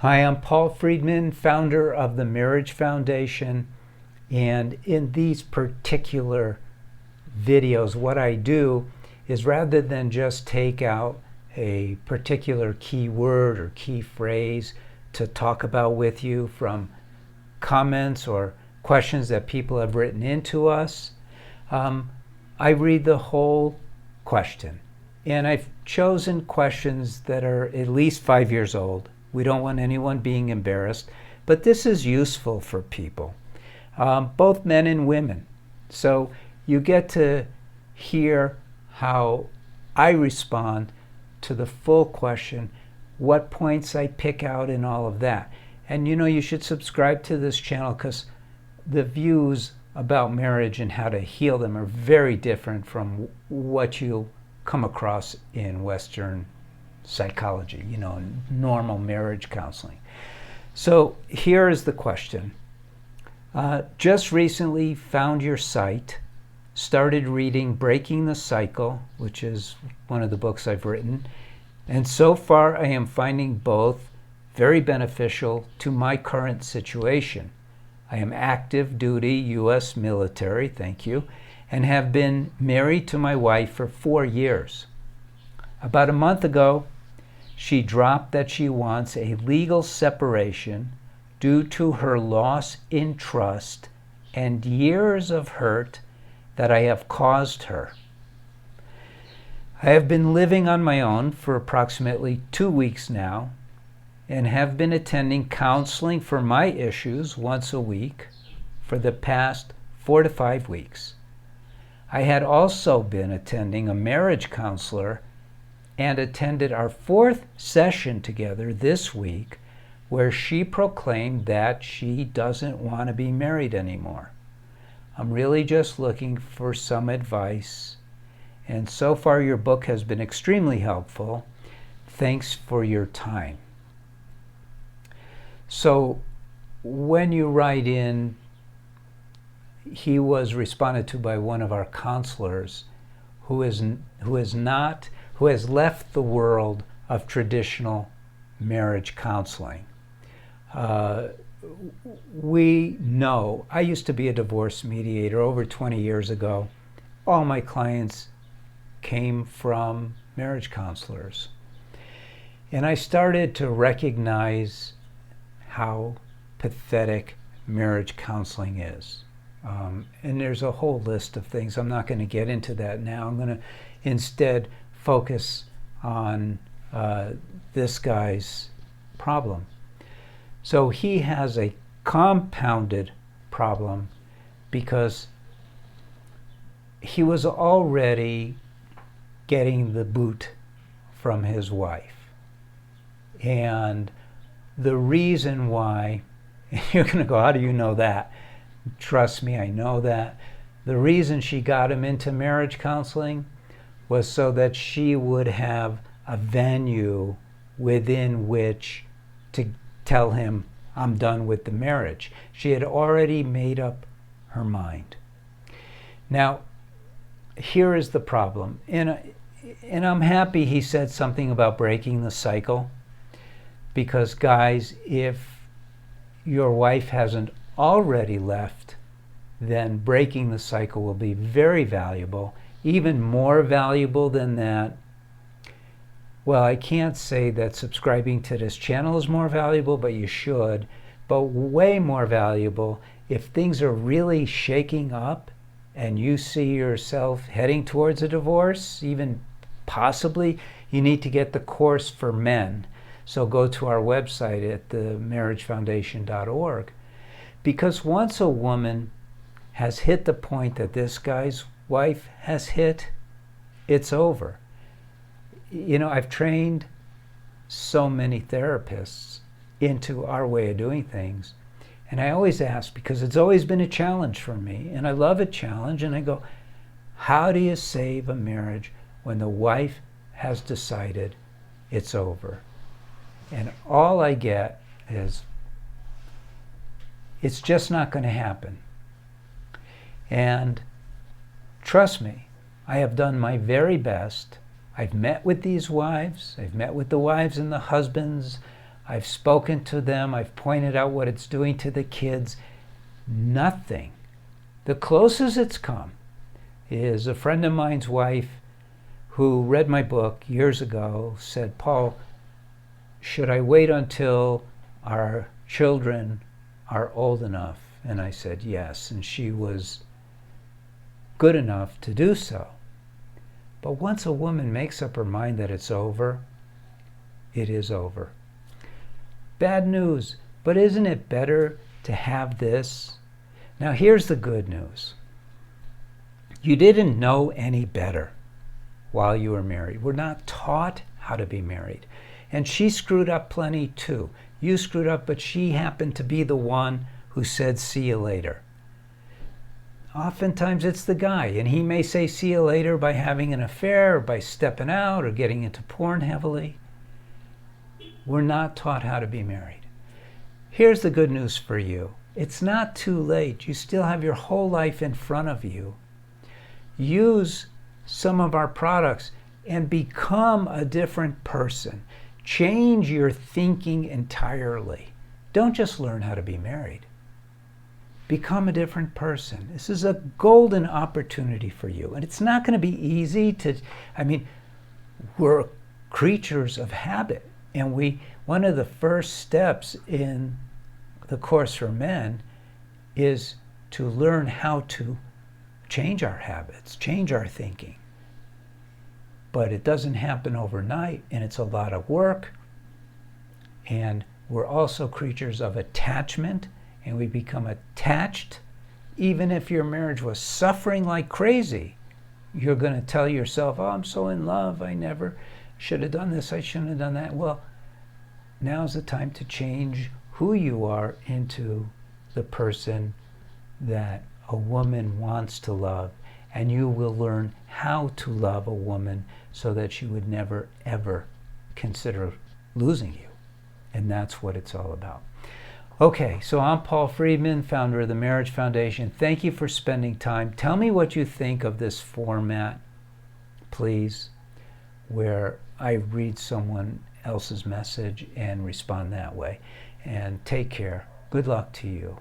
Hi, I'm Paul Friedman, founder of the Marriage Foundation. And in these particular videos, what I do is rather than just take out a particular key word or key phrase to talk about with you from comments or questions that people have written into us, I read the whole question. And I've chosen questions that are at least 5 years old. We don't want anyone being embarrassed, but this is useful for people, both men and women. So you get to hear how I respond to the full question, what points I pick out and all of that. And you should subscribe to this channel because the views about marriage and how to heal them are very different from what you'll come across in Western psychology, normal marriage counseling. So here is the question. Just recently found your site, started reading Breaking the Cycle, which is one of the books I've written, and so far I am finding both very beneficial to my current situation. I am active duty U.S. military, thank you, and have been married to my wife for 4 years. About a month ago, she dropped that she wants a legal separation due to her loss in trust and years of hurt that I have caused her. I have been living on my own for approximately 2 weeks now and have been attending counseling for my issues once a week for the past 4 to 5 weeks. I had also been attending a marriage counselor and attended our 4th session together this week, where she proclaimed that she doesn't want to be married anymore. I'm really just looking for some advice, and so far your book has been extremely helpful. Thanks for your time. So when you write in, he was responded to by one of our counselors who has left the world of traditional marriage counseling. We know, I used to be a divorce mediator over 20 years ago. All my clients came from marriage counselors. And I started to recognize how pathetic marriage counseling is. And there's a whole list of things. I'm not going to get into that now. I'm going to instead focus on this guy's problem. So he has a compounded problem because he was already getting the boot from his wife. And the reason why, you're going to go, how do you know that? Trust me, I know that. The reason she got him into marriage counseling was so that she would have a venue within which to tell him, I'm done with the marriage. She had already made up her mind. Now, here is the problem. And I'm happy he said something about breaking the cycle, because guys, if your wife hasn't already left, then breaking the cycle will be very valuable. Even more valuable than that, well, I can't say that subscribing to this channel is more valuable, but you should. But way more valuable, if things are really shaking up and you see yourself heading towards a divorce, even possibly, you need to get the course for men. So go to our website at themarriagefoundation.org. Because once a woman has hit the point that this guy's wife has hit, it's over. I've trained so many therapists into our way of doing things. And I always ask, because it's always been a challenge for me, and I love a challenge, and I go, how do you save a marriage when the wife has decided it's over? And all I get is, it's just not going to happen. And trust me, I have done my very best. I've met with these wives. I've met with the wives and the husbands. I've spoken to them. I've pointed out what it's doing to the kids. Nothing. The closest it's come is a friend of mine's wife who read my book years ago said, Paul, should I wait until our children are old enough? And I said yes, and she was good enough to do so. But once a woman makes up her mind that it's over, it is over. Bad news, but isn't it better to have this? Now here's the good news. You didn't know any better while you were married. We're not taught how to be married. And she screwed up plenty too. You screwed up, but she happened to be the one who said, see you later. Oftentimes it's the guy, and he may say see you later by having an affair, or by stepping out, or getting into porn heavily. We're not taught how to be married. Here's the good news for you. It's not too late. You still have your whole life in front of you. Use some of our products and become a different person. Change your thinking entirely. Don't just learn how to be married. Become a different person. This is a golden opportunity for you. And it's not going to be easy to, we're creatures of habit. And one of the first steps in the Course for Men is to learn how to change our habits, change our thinking. But it doesn't happen overnight, and it's a lot of work. And we're also creatures of attachment, and we become attached. Even if your marriage was suffering like crazy, you're going to tell yourself, oh, I'm so in love, I never should have done this, I shouldn't have done that. Well, now's the time to change who you are into the person that a woman wants to love, and you will learn how to love a woman so that she would never, ever consider losing you. And that's what it's all about. Okay, so I'm Paul Friedman, founder of the Marriage Foundation. Thank you for spending time. Tell me what you think of this format, please, where I read someone else's message and respond that way. And take care. Good luck to you.